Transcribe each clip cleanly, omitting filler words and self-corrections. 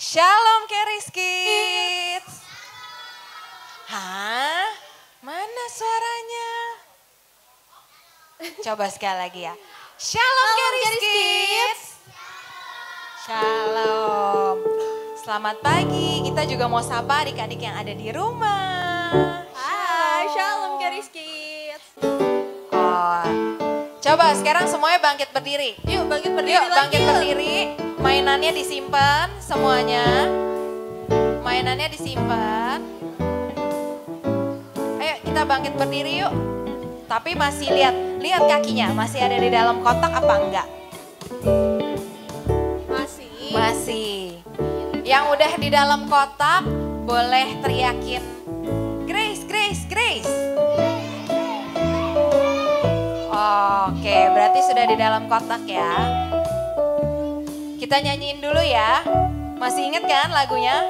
Shalom Keris Kids. Hah? Mana suaranya? Coba sekali lagi ya. Shalom Keris Kids. Shalom. Selamat pagi, kita juga mau sapa adik-adik yang ada di rumah. Hai, Shalom Keris Kids. Oh, coba sekarang semuanya bangkit berdiri. Yuk bangkit berdiri Yuk lagi. bangkit berdiri. Mainannya disimpan semuanya. Mainannya disimpan. Ayo kita bangkit berdiri yuk. Tapi masih lihat kakinya, masih ada di dalam kotak apa enggak? Masih. Yang udah di dalam kotak boleh teriakin Grace, Grace, Grace. Oke, berarti sudah di dalam kotak ya. Kita nyanyiin dulu ya. Masih inget kan lagunya?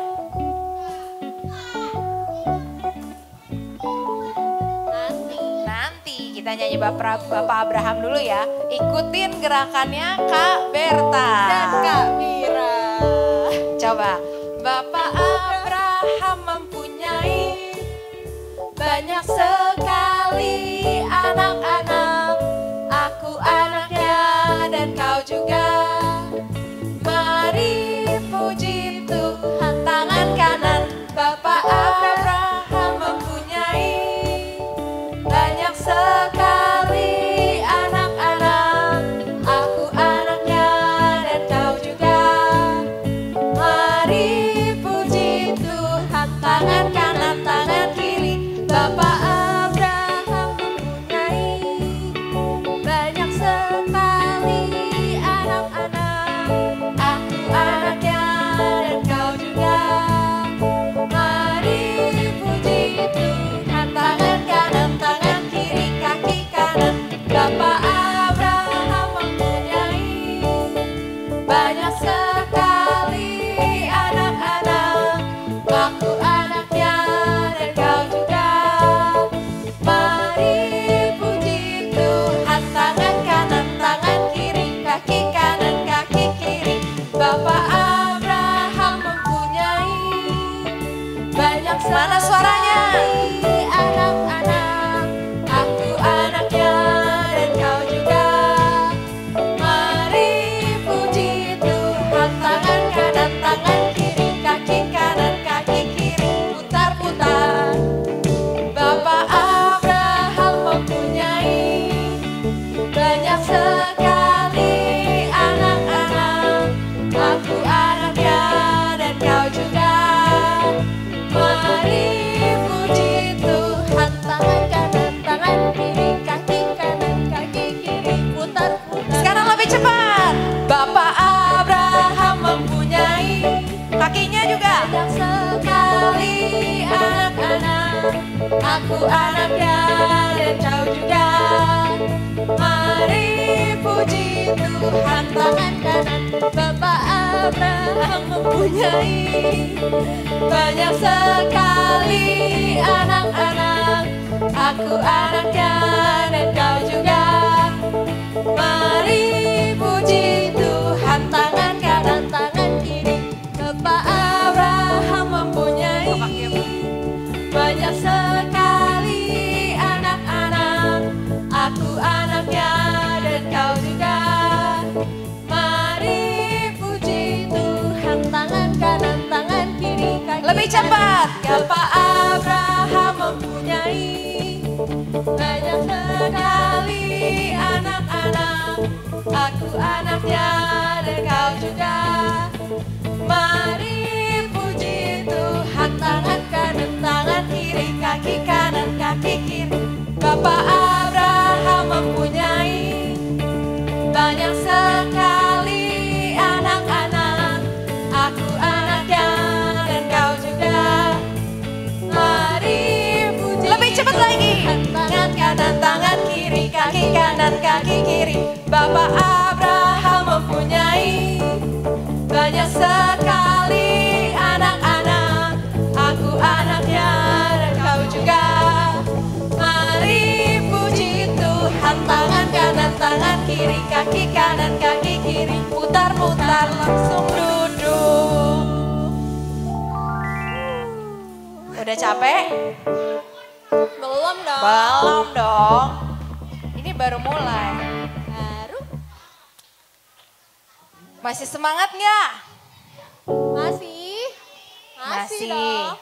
Nanti kita nyanyi Bapak Abraham dulu ya. Ikutin gerakannya Kak Berta Dan Kak Mira. Coba. Bapak Abraham mempunyai banyak sekali anak-anak. Aku anaknya dan kau juga. Mari puji Tuhan. Tangan kanan. Bapak Abraham mempunyai banyak sekali anak-anak. Aku anaknya dan kau juga. Mari puji Tuhan. Tangan kanan, tangan kiri. Bapak Abraham mempunyai banyak sekali anak-anak. Aku anaknya dan kau juga. Mari puji Tuhan. Tangan kanan, tangan kiri, kaki kanan. Bapak Abraham mempunyai banyak sekali anak-anak. Aku anaknya dan kau juga. Mari puji Tuhan. Tangan kanan, tangan kiri, kaki kanan, kaki kiri. Bapak Abraham mempunyai banyak sekali. Mana suaranya? Anak-anak. Aku anaknya dan kau juga. Mari puji Tuhan. Tangan kanan, tangan kiri, kaki kanan, kaki kiri. Putar-putar. Bapak Abraham mempunyai banyak sekali anak-anak. Aku anaknya dan kau juga. Mari puji Tuhan. Tangan kanan, tangan kiri, kaki kanan, kaki kiri. Putar-putar. Sekarang lebih cepat. Bapak Abraham mempunyai kakinya juga. Banyak sekali anak-anak. Aku anaknya dan kau juga. Mari puji Tuhan. Tangan kanan. Bapak Abraham mempunyai banyak sekali anak-anak. Aku anaknya dan kau juga. Mari puji Tuhan. Tangan kanan, tangan kiri. Bapak Abraham mempunyai banyak sekali anak-anak. Aku anaknya dan kau juga. Mari puji Tuhan. Tangan kanan, tangan kiri, kaki lebih cepat. Bapak Abraham mempunyai banyak sekali anak-anak. Aku anaknya dan kau juga. Mari puji Tuhan. Tangan kanan, tangan kiri, kaki kanan, kaki kiri. Bapak Abraham mempunyai banyak sekali anak-anak. Aku anaknya dan kau juga. Mari puji lebih cepat lagi. Tangan kanan, tangan kiri, kaki kanan, kaki kiri. Bapak Abraham mempunyai banyak sekali anak-anak. Aku anaknya dan kau juga. Mari puji Tuhan. Tangan kanan, tangan kiri, kaki kanan, kaki kiri. Putar-putar langsung duduk. Udah capek? Belum dong. Belum dong. Ini baru mulai. Baru. Masih semangat nggak? Masih. Masih dong.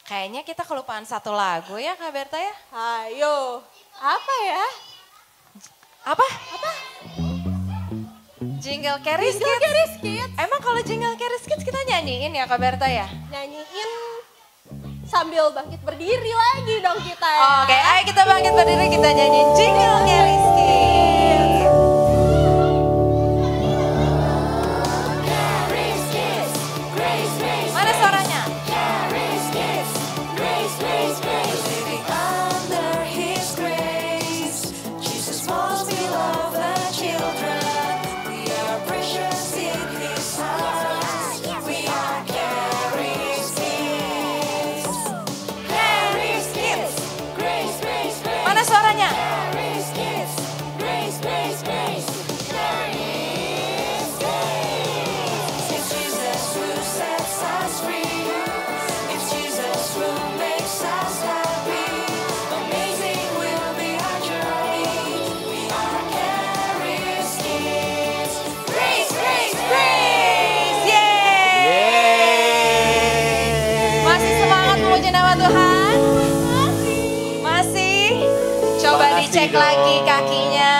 Kayaknya kita kelupaan satu lagu ya Kak Berta ya? Ayo. Apa ya? Apa? Jingle Carry Jingle Skits. Carry Skits. Emang kalau Jingle Carry Skits kita nyanyiin ya Kak Berta ya? Nyanyiin sambil bangkit berdiri lagi dong kita ya. Oke, ayo kita bangkit berdiri, kita nyanyiin Jingle Carry Skits. Mana suaranya? Mana suaranya? Masih semangat memuji nama Tuhan? Masih? Coba Masih dicek dong. lagi kakinya.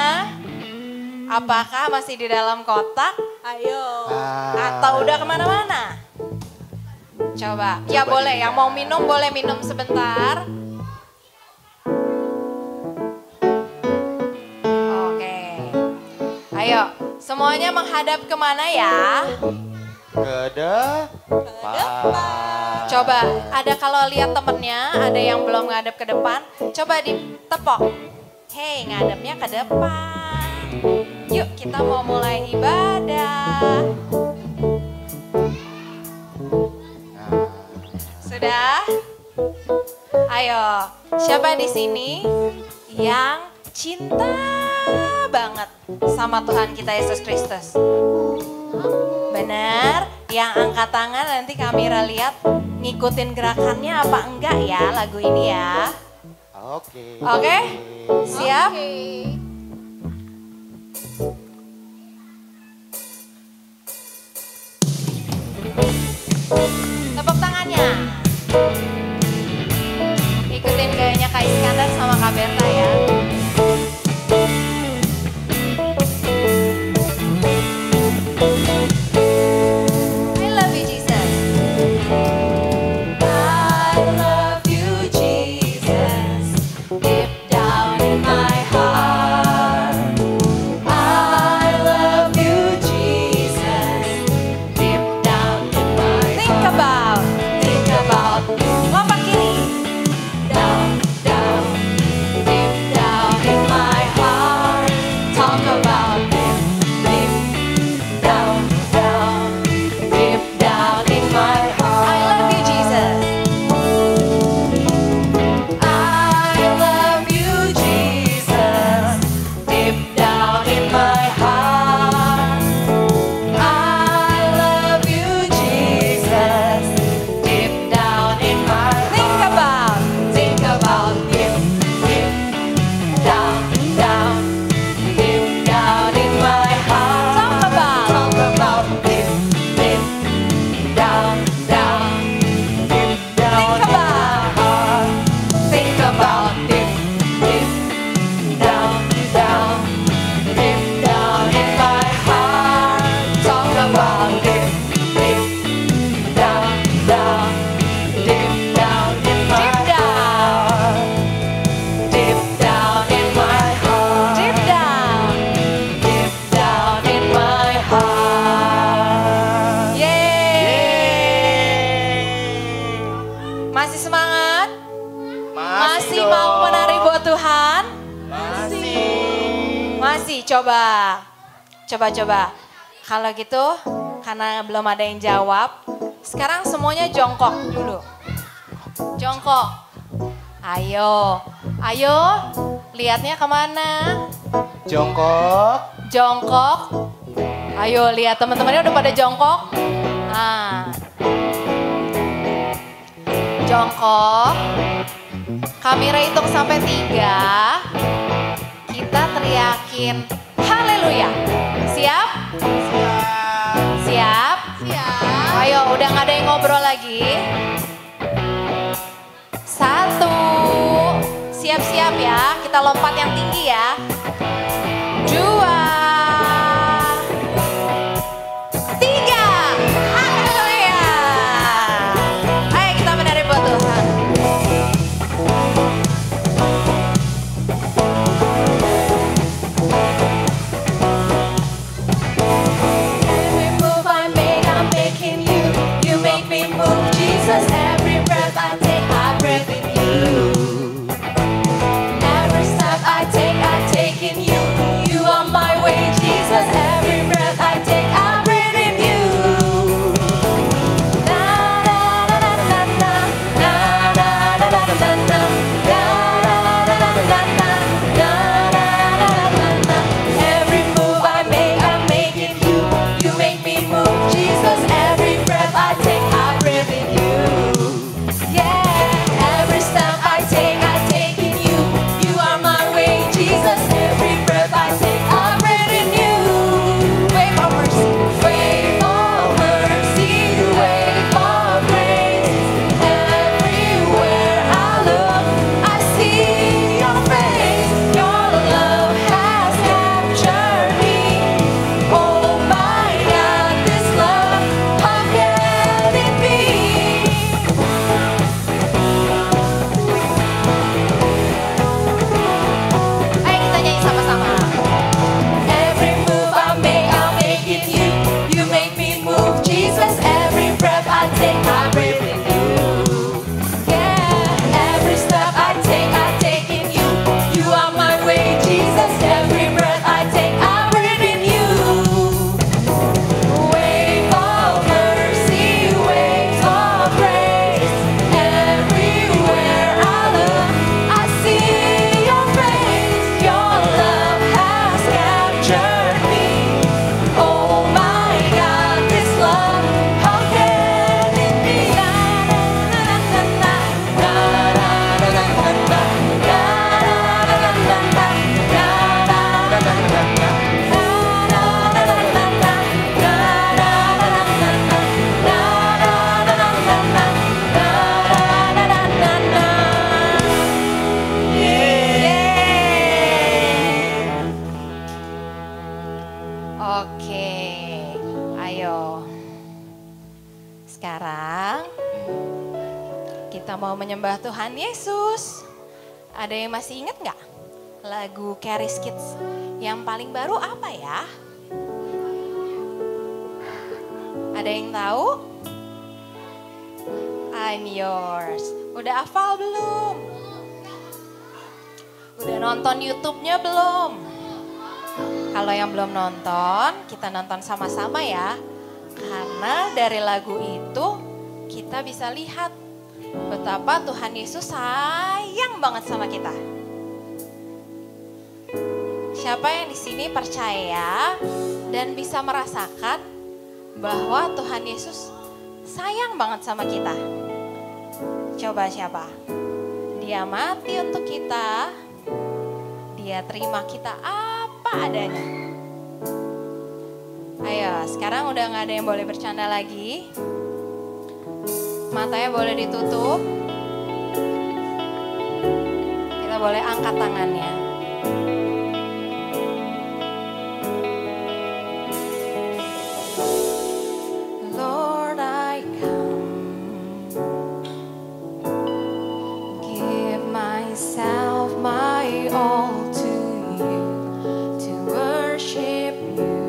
Apakah masih di dalam kotak Ayo. atau udah kemana-mana? Coba. Ya Coba boleh, yang dilihat. mau minum boleh minum sebentar. Oke. Ayo, semuanya menghadap kemana ya? Ke depan. Coba, ada kalau lihat temennya, ada yang belum ngadep ke depan, coba ditepok. Hei, ngadepnya ke depan. Yuk, kita mau mulai ibadah. Nah, Sudah? Ayo, siapa di sini yang cinta banget sama Tuhan kita Yesus Kristus? Benar, yang angkat tangan nanti kamera lihat ngikutin gerakannya apa enggak ya lagu ini ya. Oke. Oke? Siap? Oke. Tepuk tangannya. Ikutin gayanya Kak Iskandar sama Kak Berta ya. I love you Jesus. I love you Jesus. Deep down in my heart. I love you Jesus. Deep down in my heart. Think about lompat kiri. Down, down, deep down in my heart. Talk about deep, deep down, down, deep down in my heart. I love you, Jesus. I love you, Jesus. Deep down in my heart. I love you, Jesus. Deep down in my heart. Think about deep, deep down, down, deep down in my heart. Talk about deep, deep down, down, deep down in my heart. Think about deep, deep down, down, deep down in my heart. Talk about deep, deep down, down, deep down in my heart. Deep down in my heart. Deep down in my heart. Yeay. Masih semangat? Masih dong. mau menari buat Tuhan? Masih. Masih, coba. Coba. Kalau gitu, karena belum ada yang jawab, sekarang semuanya jongkok dulu. Jongkok. Ayo, lihatnya kemana? Jongkok. Jongkok. Ayo lihat teman-temannya udah pada jongkok. Nah. Jongkok. Kami hitung sampai 3. Kita teriakin haleluya. Siap? Siap? Siap. Ayo, udah gak ada yang ngobrol lagi. 1. Siap-siap ya, kita lompat yang tinggi ya. 2. 3. Haleluya. Ayo kita menari buat Tuhan. Every move I make, I'm making you. You make me move, Jesus. Every breath I take, I breathe in you. Every step I take in you. You are my way, Jesus. Every breath I take, I breathe in you. Na na na na na na na na na na na na na. Every move I make, I'm making you. You make me move, Jesus. Every breath I take, I breathe in you. Yeah, every step I take in you. You are my way, Jesus. Every breath I take, I breathe in you. Wave of mercy, wave of mercy, wave of grace. Everywhere I look, I see your face. Your love has captured me. Oh my God, this love, how can it be? Ayo kita nyanyi sama-sama. Every move I make, I'm making you. You make me move, Jesus. Every breath I take, I breathe in you. Yeah, every step I take in you. You are my way, Jesus. Every breath I take, I breathe in you. Wave of mercy, waves of grace. Everywhere I look, I see your face. Your love has captured me. Oh my God, this love, how can it be? Na na na na na na na na na na Oke, ayo. Sekarang kita mau menyembah Tuhan Yesus. Ada yang masih ingat nggak lagu Charis Kids yang paling baru apa ya? Ada yang tahu? I'm yours. Udah hafal belum? Udah nonton YouTube-nya belum? Kalau yang belum nonton, kita nonton sama-sama ya. Karena dari lagu itu kita bisa lihat betapa Tuhan Yesus sayang banget sama kita. Siapa yang di sini percaya dan bisa merasakan bahwa Tuhan Yesus sayang banget sama kita? Coba siapa? Dia mati untuk kita. Dia terima kita apa adanya. Ayo, sekarang udah gak ada yang boleh bercanda lagi. Matanya boleh ditutup. Kita boleh angkat tangannya. Lord, I come. Give myself, my all to you, to worship you,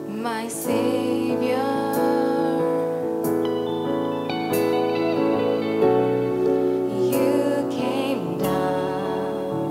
my Savior. You came down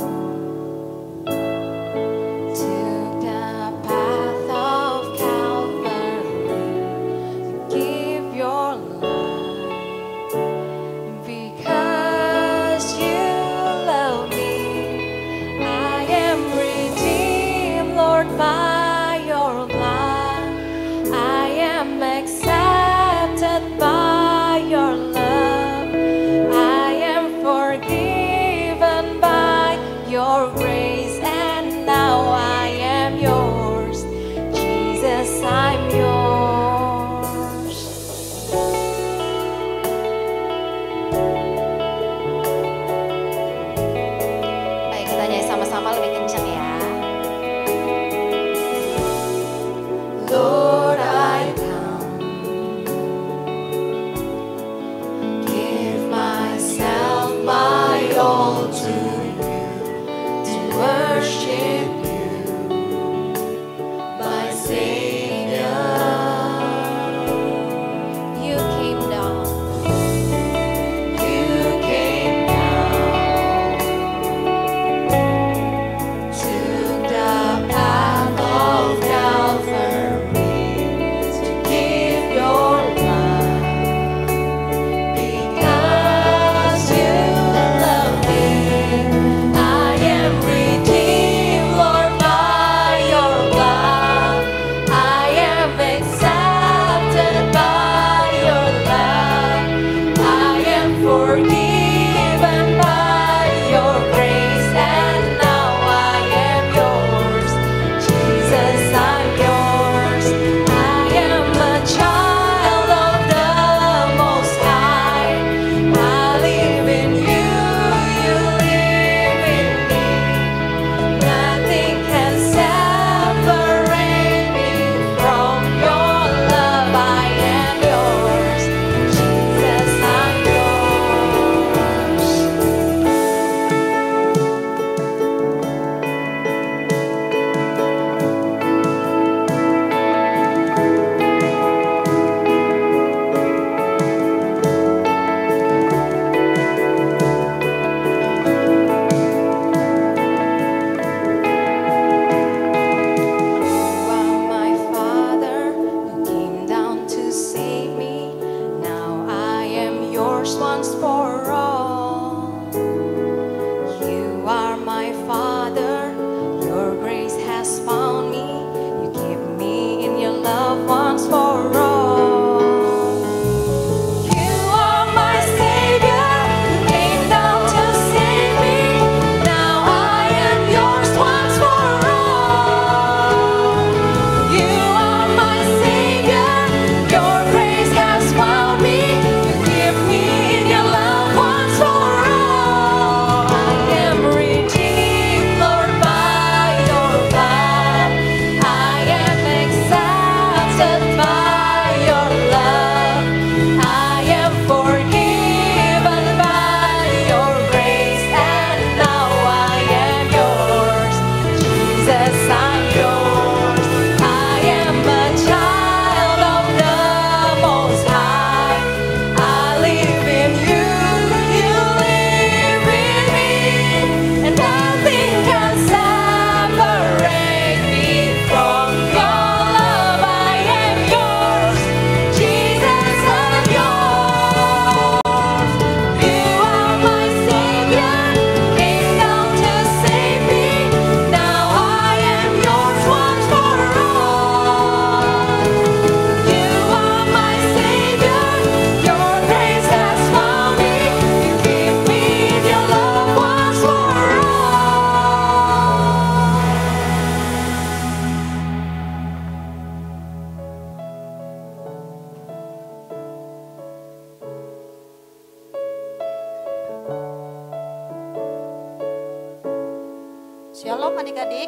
Shalom adik-adik.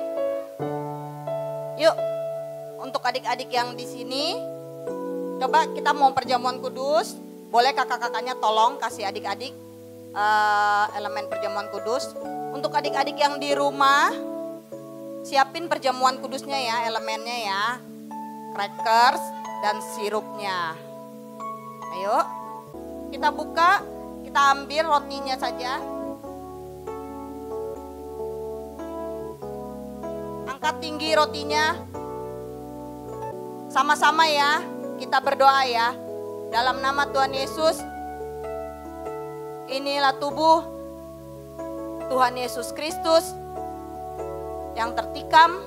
Yuk, untuk adik-adik yang di sini, coba kita mau perjamuan kudus. Boleh kakak-kakaknya tolong kasih adik-adik elemen perjamuan kudus. Untuk adik-adik yang di rumah, siapin perjamuan kudusnya ya, elemennya ya. Crackers dan sirupnya. Ayo, kita buka, kita ambil rotinya saja. Angkat tinggi rotinya. Sama-sama ya, kita berdoa ya. Dalam nama Tuhan Yesus, inilah tubuh Tuhan Yesus Kristus yang tertikam,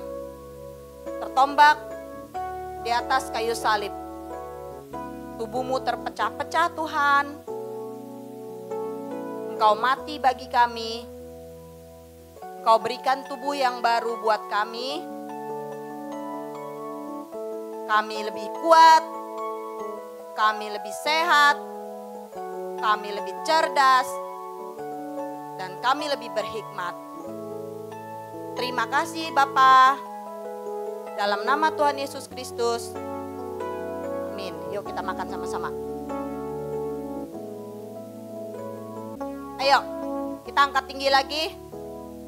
tertombak di atas kayu salib. Tubuhmu terpecah-pecah Tuhan. Engkau mati bagi kami. Engkau berikan tubuh yang baru buat kami. Kami lebih kuat. Kami lebih sehat. Kami lebih cerdas. Dan kami lebih berhikmat. Terima kasih Bapa. Dalam nama Tuhan Yesus Kristus. Amin. Yuk kita makan sama-sama. Ayo, kita angkat tinggi lagi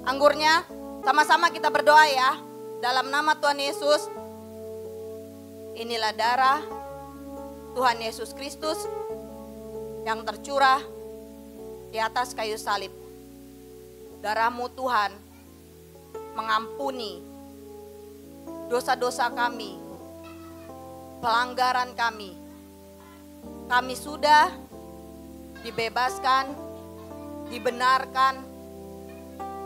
anggurnya. Sama-sama kita berdoa ya. Dalam nama Tuhan Yesus. Inilah darah Tuhan Yesus Kristus yang tercurah di atas kayu salib. Darah-Mu Tuhan mengampuni dosa-dosa kami, pelanggaran kami. Kami sudah dibebaskan, dibenarkan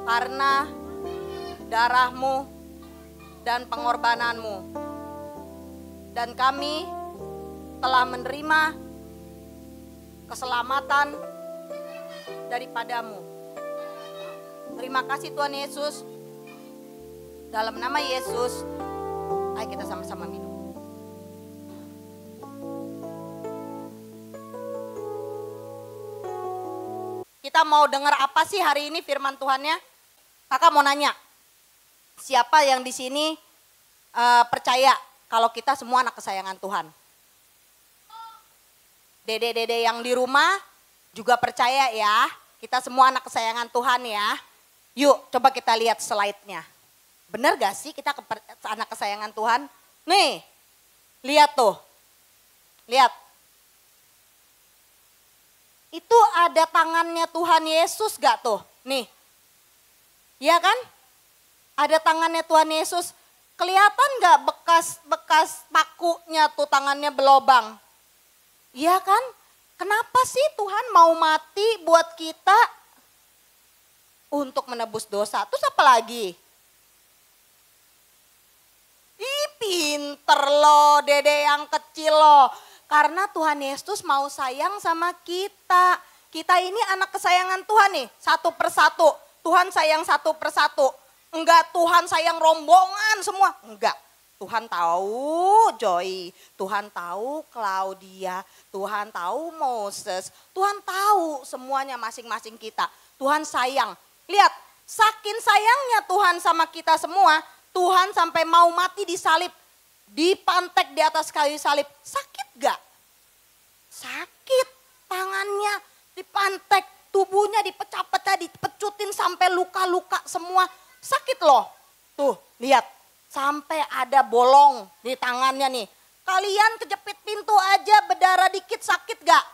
karena darah-Mu dan pengorbanan-Mu. Dan kami telah menerima keselamatan daripada-Mu. Terima kasih Tuhan Yesus. Dalam nama Yesus, ayo kita sama-sama minum. Kita mau dengar apa sih hari ini firman Tuhannya? Kakak mau nanya, siapa yang di sini percaya kalau kita semua anak kesayangan Tuhan? Dede-dede yang di rumah juga percaya ya, kita semua anak kesayangan Tuhan ya. Yuk coba kita lihat slide-nya. Bener gak sih kita anak kesayangan Tuhan? Nih, lihat tuh. Lihat. Itu ada tangannya Tuhan Yesus gak tuh? Nih. Iya kan? Ada tangannya Tuhan Yesus. Kelihatan gak bekas pakunya tuh tangannya berlobang? Iya kan? Kenapa sih Tuhan mau mati buat kita? Untuk menebus dosa. Terus apa lagi? Ih pinter loh dede yang kecil loh. Karena Tuhan Yesus mau sayang sama kita. Kita ini anak kesayangan Tuhan nih. Satu persatu. Tuhan sayang satu persatu. Enggak Tuhan sayang rombongan semua. Enggak. Tuhan tahu Joy. Tuhan tahu Claudia. Tuhan tahu Moses. Tuhan tahu semuanya masing-masing kita. Tuhan sayang. Lihat, saking sayangnya Tuhan sama kita semua, Tuhan sampai mau mati di salib, dipantek di atas kayu salib. Sakit gak? Sakit, tangannya dipantek, tubuhnya dipecah-pecah, dipecutin sampai luka-luka semua. Sakit loh. Tuh, lihat, sampai ada bolong di tangannya nih. Kalian kejepit pintu aja berdarah dikit sakit gak?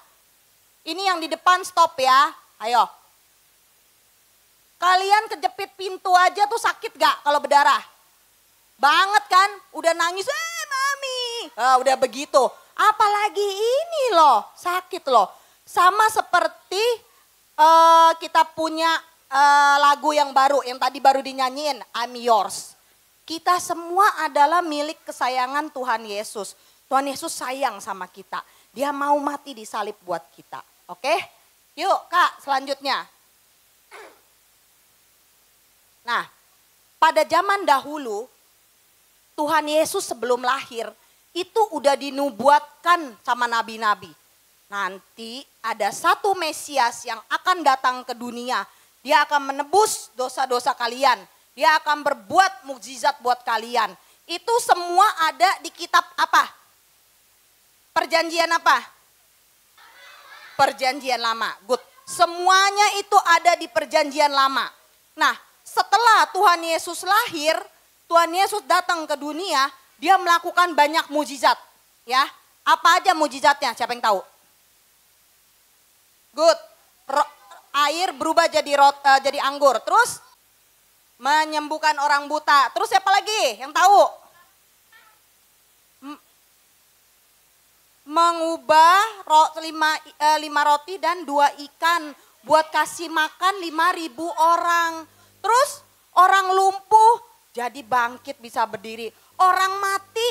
Ini yang di depan stop ya, ayo. Kalian kejepit pintu aja tuh sakit gak kalau berdarah? Banget kan? Udah nangis, mami. Udah begitu. Apalagi ini loh, sakit loh. Sama seperti kita punya lagu yang baru, yang tadi baru dinyanyiin, I'm Yours. Kita semua adalah milik kesayangan Tuhan Yesus. Tuhan Yesus sayang sama kita. Dia mau mati di salib buat kita. Oke? Yuk Kak, selanjutnya. Nah, pada zaman dahulu, Tuhan Yesus sebelum lahir, itu udah dinubuatkan sama nabi-nabi. Nanti ada satu Mesias yang akan datang ke dunia. Dia akan menebus dosa-dosa kalian. Dia akan berbuat mukjizat buat kalian. Itu semua ada di kitab apa? Perjanjian apa? Perjanjian lama. Good. Semuanya itu ada di perjanjian lama. Nah, setelah Tuhan Yesus lahir, Tuhan Yesus datang ke dunia, dia melakukan banyak mujizat. Ya, apa aja mujizatnya? Siapa yang tahu? Good. Air berubah jadi anggur. Terus menyembuhkan orang buta. Terus siapa lagi yang tahu? Mengubah 5 roti dan 2 ikan buat kasih makan 5.000 orang. Terus orang lumpuh jadi bangkit bisa berdiri. Orang mati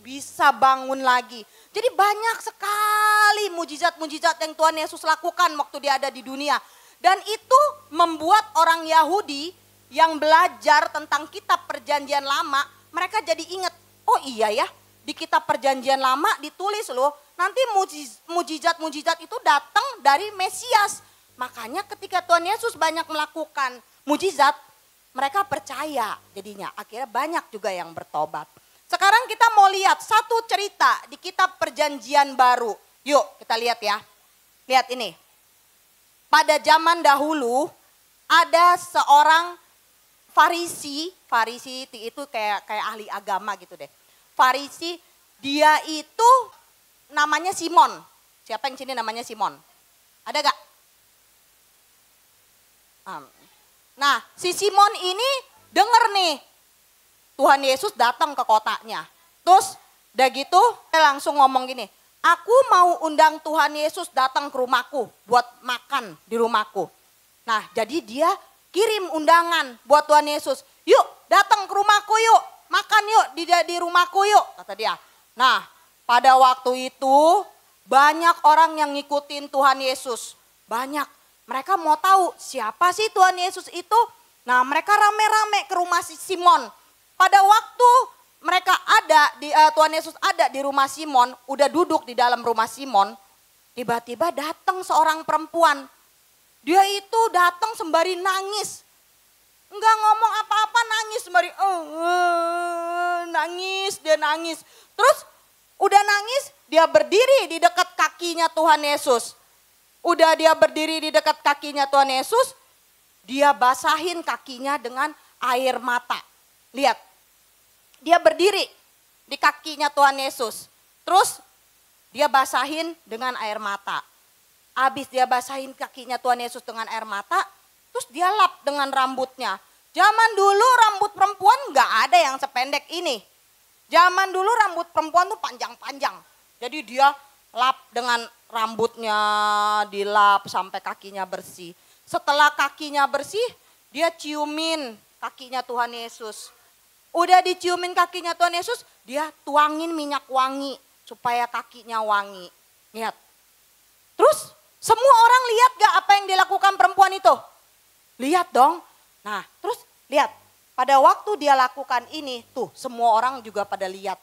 bisa bangun lagi. Jadi banyak sekali mujizat-mujizat yang Tuhan Yesus lakukan waktu dia ada di dunia. Dan itu membuat orang Yahudi yang belajar tentang kitab perjanjian lama, mereka jadi ingat, oh iya ya, di kitab perjanjian lama ditulis loh, nanti mujizat-mujizat itu datang dari Mesias. Makanya ketika Tuhan Yesus banyak melakukan mujizat, mereka percaya jadinya. Akhirnya banyak juga yang bertobat. Sekarang kita mau lihat satu cerita di kitab perjanjian baru. Yuk kita lihat ya. Lihat ini. Pada zaman dahulu ada seorang Farisi itu kayak ahli agama gitu deh. Farisi, dia itu namanya Simon. Siapa yang sini namanya Simon? Ada gak? Nah, si Simon ini denger nih, Tuhan Yesus datang ke kotanya. Terus udah gitu dia langsung ngomong gini, aku mau undang Tuhan Yesus datang ke rumahku buat makan di rumahku. Nah, jadi dia kirim undangan buat Tuhan Yesus. Yuk datang ke rumahku yuk, makan yuk di rumahku yuk, kata dia. Nah, pada waktu itu banyak orang yang ngikutin Tuhan Yesus. Banyak. Mereka mau tahu siapa sih Tuhan Yesus itu. Nah, mereka rame-rame ke rumah si Simon. Pada waktu mereka Tuhan Yesus ada di rumah Simon, udah duduk di dalam rumah Simon, tiba-tiba datang seorang perempuan. Dia itu datang sembari nangis. Enggak ngomong apa-apa, nangis sembari dia nangis. Terus udah nangis, dia berdiri di dekat kakinya Tuhan Yesus. Udah dia berdiri di dekat kakinya Tuhan Yesus, dia basahin kakinya dengan air mata. Lihat, dia berdiri di kakinya Tuhan Yesus. Terus dia basahin dengan air mata. Habis dia basahin kakinya Tuhan Yesus dengan air mata, terus dia lap dengan rambutnya. Zaman dulu rambut perempuan nggak ada yang sependek ini. Zaman dulu rambut perempuan tuh panjang-panjang. Jadi dia lap dengan rambutnya, dilap sampai kakinya bersih. Setelah kakinya bersih, dia ciumin kakinya Tuhan Yesus. Udah diciumin kakinya Tuhan Yesus, dia tuangin minyak wangi supaya kakinya wangi. Lihat. Terus semua orang lihat gak apa yang dilakukan perempuan itu? Lihat dong. Nah terus lihat, pada waktu dia lakukan ini, tuh semua orang juga pada lihat.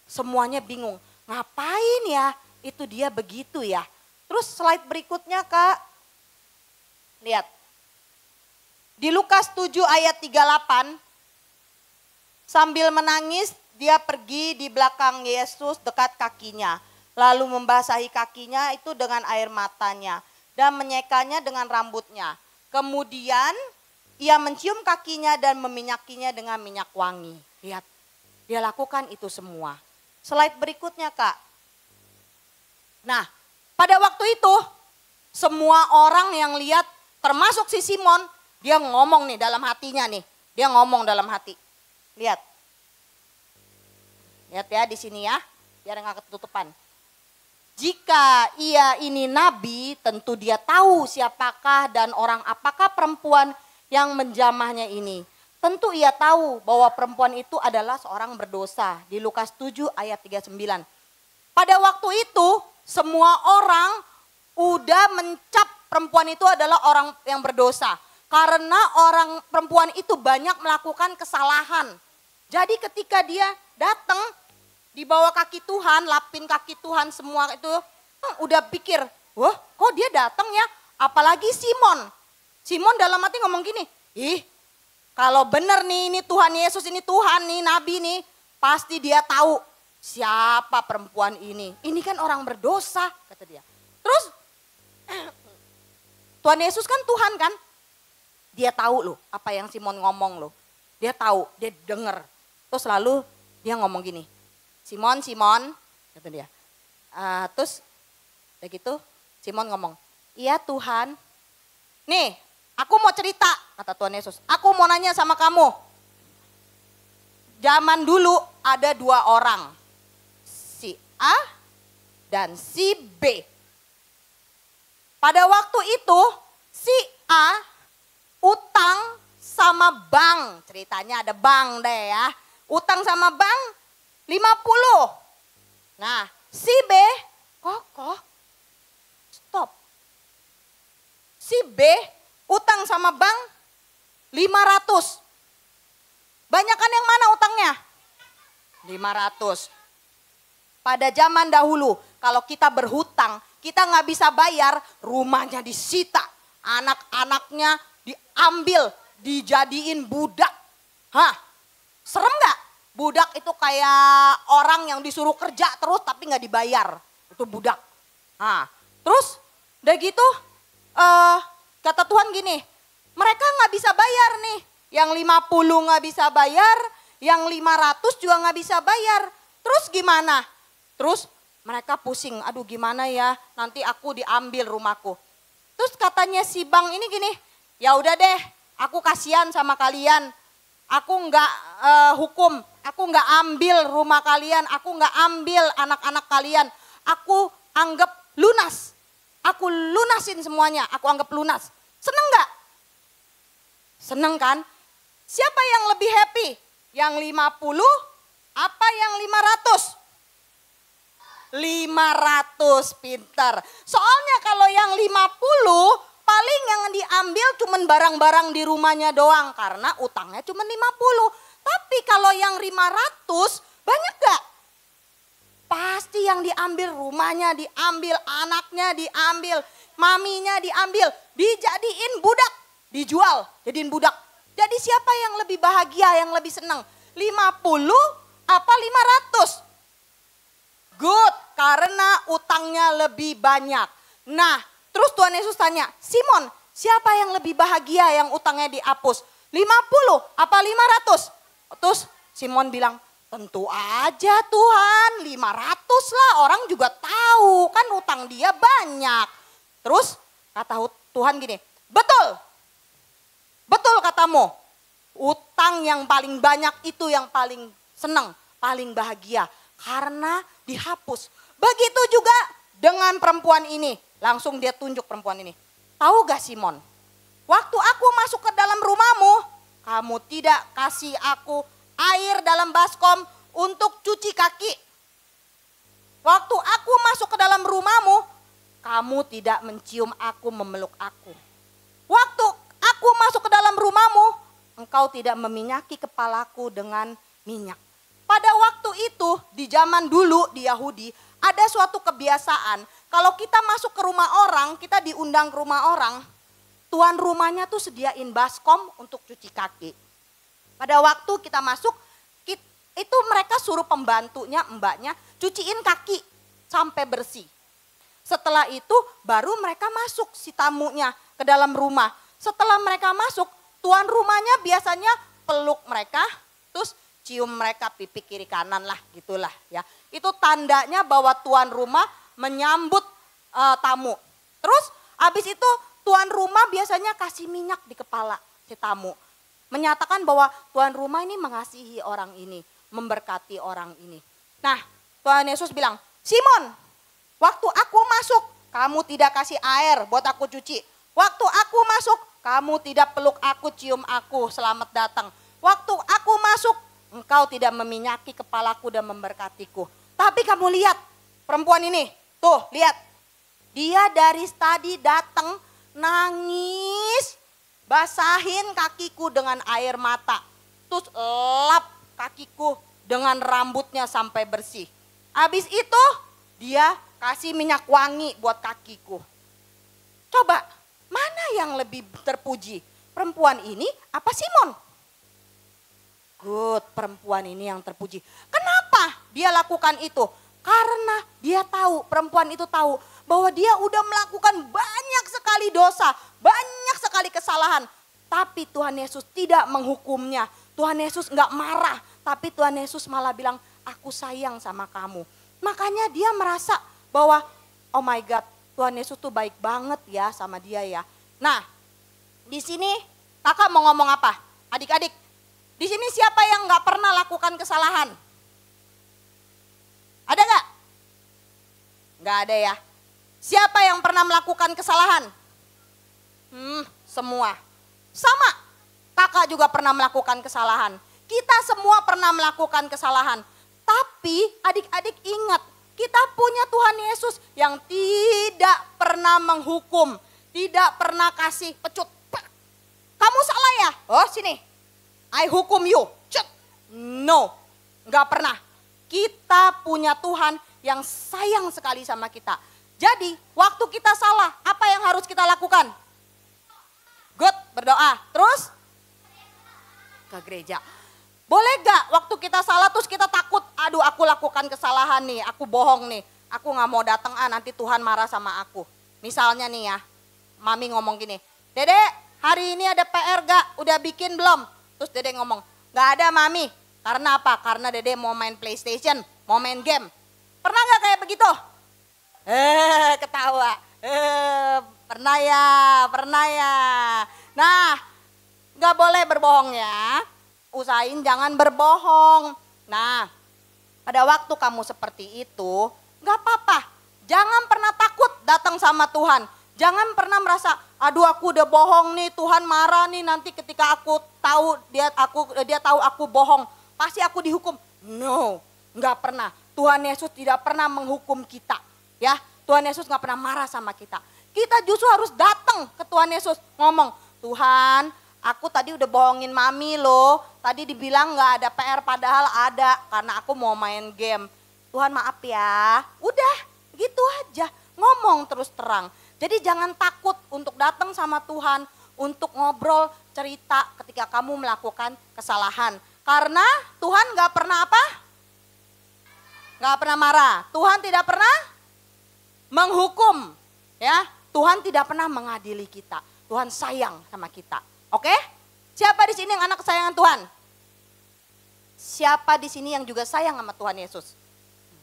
Semuanya bingung, ngapain ya itu dia begitu ya. Terus slide berikutnya Kak, lihat. Di Lukas 7 ayat 38, sambil menangis dia pergi di belakang Yesus dekat kakinya. Lalu membasahi kakinya itu dengan air matanya dan menyekanya dengan rambutnya. Kemudian ia mencium kakinya dan meminyakinya dengan minyak wangi. Lihat, dia lakukan itu semua. Slide berikutnya Kak. Nah, pada waktu itu semua orang yang lihat termasuk si Simon, dia ngomong nih dalam hatinya nih. Dia ngomong dalam hati. Lihat. Lihat ya di sini ya, biar nggak ketutupan. Jika ia ini nabi, tentu dia tahu siapakah dan orang apakah perempuan yang menjamahnya ini. Tentu ia tahu bahwa perempuan itu adalah seorang berdosa. Di Lukas 7 ayat 39. Pada waktu itu semua orang udah mencap perempuan itu adalah orang yang berdosa. Karena orang perempuan itu banyak melakukan kesalahan. Jadi ketika dia datang di bawah kaki Tuhan, lapin kaki Tuhan semua itu, udah pikir, wah kok dia datang ya? Apalagi Simon. Simon dalam hati ngomong gini, ih Kalau benar nih ini Tuhan Yesus, ini Tuhan nih, Nabi nih, pasti dia tahu siapa perempuan ini. Ini kan orang berdosa, kata dia. Terus Tuhan Yesus kan Tuhan kan? Dia tahu loh apa yang Simon ngomong loh. Dia tahu, dia denger. Terus lalu dia ngomong gini, Simon, Simon, kata dia. Terus udah gitu Simon ngomong, iya Tuhan. Nih, aku mau cerita, kata Tuhan Yesus. Aku mau nanya sama kamu. Zaman dulu ada 2 orang. Si A dan si B. Pada waktu itu si A utang sama bank. Ceritanya ada bank deh ya. Utang sama bank 50. Nah si B, kok stop. Si B utang sama bank 500. Banyakan yang mana utangnya? 500. Pada zaman dahulu kalau kita berhutang, kita nggak bisa bayar, rumahnya disita. Anak-anaknya diambil, dijadiin budak. Hah, serem nggak? Budak itu kayak orang yang disuruh kerja terus tapi nggak dibayar. Itu budak. Nah, terus udah gitu kata Tuhan gini, mereka nggak bisa bayar nih. Yang 50 nggak bisa bayar, yang 500 juga nggak bisa bayar. Terus gimana? Terus mereka pusing, aduh gimana ya, nanti aku diambil rumahku. Terus katanya si bank ini gini, ya udah deh, aku kasihan sama kalian. Aku nggak hukum, aku nggak ambil rumah kalian, aku nggak ambil anak-anak kalian. Aku anggap lunas, aku lunasin semuanya, aku anggap lunas. Seneng nggak? Seneng kan? Siapa yang lebih happy? Yang 50 apa yang 500? 500 pintar. Soalnya kalau yang 50 paling yang diambil cuman barang-barang di rumahnya doang. Karena utangnya cuma 50. Tapi kalau yang 500 banyak gak? Pasti yang diambil rumahnya diambil, anaknya diambil, maminya diambil. Dijadiin budak, dijual jadiin budak. Jadi siapa yang lebih bahagia, yang lebih senang? 50 apa 500? Good, karena utangnya lebih banyak. Nah, terus Tuhan Yesus tanya, Simon, siapa yang lebih bahagia yang utangnya dihapus? 50 apa 500? Terus Simon bilang, tentu aja Tuhan, 500 lah, orang juga tahu kan utang dia banyak. Terus kata Tuhan gini, betul. Betul katamu, utang yang paling banyak itu yang paling senang, paling bahagia. Karena dihapus. Begitu juga dengan perempuan ini. Langsung dia tunjuk perempuan ini. Tahu gak Simon, waktu aku masuk ke dalam rumahmu, kamu tidak kasih aku air dalam baskom untuk cuci kaki. Waktu aku masuk ke dalam rumahmu, kamu tidak mencium aku, memeluk aku. Waktu aku masuk ke dalam rumahmu, engkau tidak meminyaki kepalaku dengan minyak. Pada waktu itu di zaman dulu di Yahudi ada suatu kebiasaan. Kalau kita masuk ke rumah orang, kita diundang ke rumah orang, tuan rumahnya tuh sediain baskom untuk cuci kaki. Pada waktu kita masuk, itu mereka suruh pembantunya, mbaknya cuciin kaki sampai bersih. Setelah itu baru mereka masuk si tamunya ke dalam rumah. Setelah mereka masuk, tuan rumahnya biasanya peluk mereka, terus cium mereka pipi kiri kanan lah gitulah ya. Itu tandanya bahwa tuan rumah menyambut tamu. Terus habis itu tuan rumah biasanya kasih minyak di kepala si tamu. Menyatakan bahwa tuan rumah ini mengasihi orang ini, memberkati orang ini. Nah, Tuhan Yesus bilang, Simon, waktu aku masuk, kamu tidak kasih air buat aku cuci. Waktu aku masuk, kamu tidak peluk aku, cium aku, selamat datang. Waktu aku masuk, engkau tidak meminyaki kepalaku dan memberkatiku. Tapi kamu lihat perempuan ini, tuh lihat. Dia dari tadi datang nangis, basahin kakiku dengan air mata. Terus lap kakiku dengan rambutnya sampai bersih. Habis itu dia kasih minyak wangi buat kakiku. Coba, mana yang lebih terpuji? Perempuan ini apa Simon? Good, perempuan ini yang terpuji. Kenapa dia lakukan itu? Karena dia tahu, perempuan itu tahu bahwa dia udah melakukan banyak sekali dosa, banyak sekali kesalahan. Tapi Tuhan Yesus tidak menghukumnya. Tuhan Yesus nggak marah, tapi Tuhan Yesus malah bilang, aku sayang sama kamu. Makanya dia merasa bahwa, oh my God, Tuhan Yesus tuh baik banget ya sama dia ya. Nah, di sini kakak mau ngomong apa? Adik-adik, di sini siapa yang nggak pernah lakukan kesalahan? Ada nggak? Nggak ada ya. Siapa yang pernah melakukan kesalahan? Semua. Sama, kakak juga pernah melakukan kesalahan. Kita semua pernah melakukan kesalahan. Tapi adik-adik ingat, kita punya Tuhan Yesus yang tidak pernah menghukum. Tidak pernah kasih pecut. Kamu salah ya? Oh sini, I hukum you. Cut. No, nggak pernah. Kita punya Tuhan yang sayang sekali sama kita. Jadi waktu kita salah, apa yang harus kita lakukan? Good, berdoa. Terus? Ke gereja. Boleh gak waktu kita salah terus kita takut, aduh aku lakukan kesalahan nih, aku bohong nih. Aku gak mau datang, nanti Tuhan marah sama aku. Misalnya nih ya, mami ngomong gini, Dede hari ini ada PR gak? Udah bikin belum? Terus Dede ngomong, gak ada mami. Karena apa? Karena Dede mau main PlayStation, mau main game. Pernah gak kayak begitu? Ketawa. Pernah ya. Nah, gak boleh berbohong ya. Usahain jangan berbohong. Nah, pada waktu kamu seperti itu, gak apa-apa. Jangan pernah takut datang sama Tuhan. Jangan pernah merasa, aduh aku udah bohong nih, Tuhan marah nih nanti ketika aku tahu dia tahu aku bohong. Pasti aku dihukum. No, gak pernah. Tuhan Yesus tidak pernah menghukum kita. Ya, Tuhan Yesus gak pernah marah sama kita. Kita justru harus datang ke Tuhan Yesus ngomong, Tuhan aku tadi udah bohongin mami loh. Tadi dibilang gak ada PR padahal ada karena aku mau main game. Tuhan maaf ya. Udah gitu aja, ngomong terus terang. Jadi jangan takut untuk datang sama Tuhan, untuk ngobrol, cerita ketika kamu melakukan kesalahan. Karena Tuhan gak pernah apa? Gak pernah marah. Tuhan tidak pernah menghukum. Ya, Tuhan tidak pernah mengadili kita. Tuhan sayang sama kita. Oke? Siapa di sini yang anak kesayangan Tuhan? Siapa di sini yang juga sayang sama Tuhan Yesus?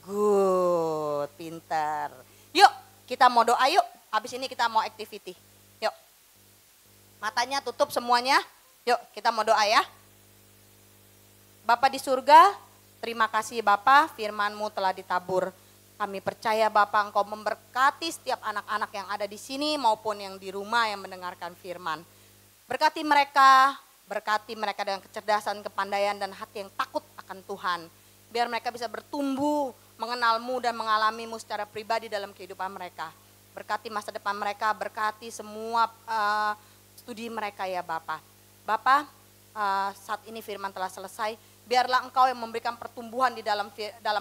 Good, pintar. Yuk, kita mau doa yuk. Habis ini kita mau activity. Yuk. Matanya tutup semuanya. Yuk, kita mau doa ya. Bapa di surga, terima kasih Bapa, firman-Mu telah ditabur. Kami percaya Bapa Engkau memberkati setiap anak-anak yang ada di sini maupun yang di rumah yang mendengarkan firman. Berkati mereka dengan kecerdasan, kepandaian dan hati yang takut akan Tuhan. Biar mereka bisa bertumbuh, mengenal-Mu dan mengalami-Mu secara pribadi dalam kehidupan mereka. Berkati masa depan mereka, berkati semua studi mereka ya Bapa. Bapa, saat ini firman telah selesai. Biarlah Engkau yang memberikan pertumbuhan di dalam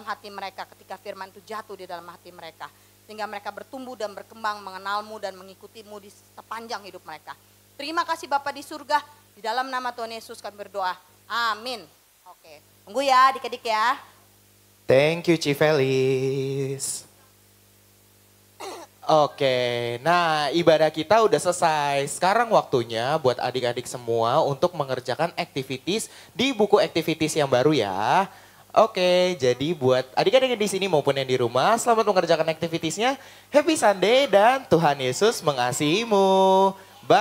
hati mereka ketika firman itu jatuh di dalam hati mereka. Sehingga mereka bertumbuh dan berkembang mengenal-Mu dan mengikuti-Mu di sepanjang hidup mereka. Terima kasih Bapa di surga, di dalam nama Tuhan Yesus kami berdoa. Amin. Oke, tunggu ya adik-adik ya. Thank you Civelis. Oke, nah ibadah kita udah selesai. Sekarang waktunya buat adik-adik semua untuk mengerjakan activities di buku activities yang baru ya. Oke, jadi buat adik-adik yang di sini maupun yang di rumah, selamat mengerjakan activitiesnya. Happy Sunday dan Tuhan Yesus mengasihimu. Bye.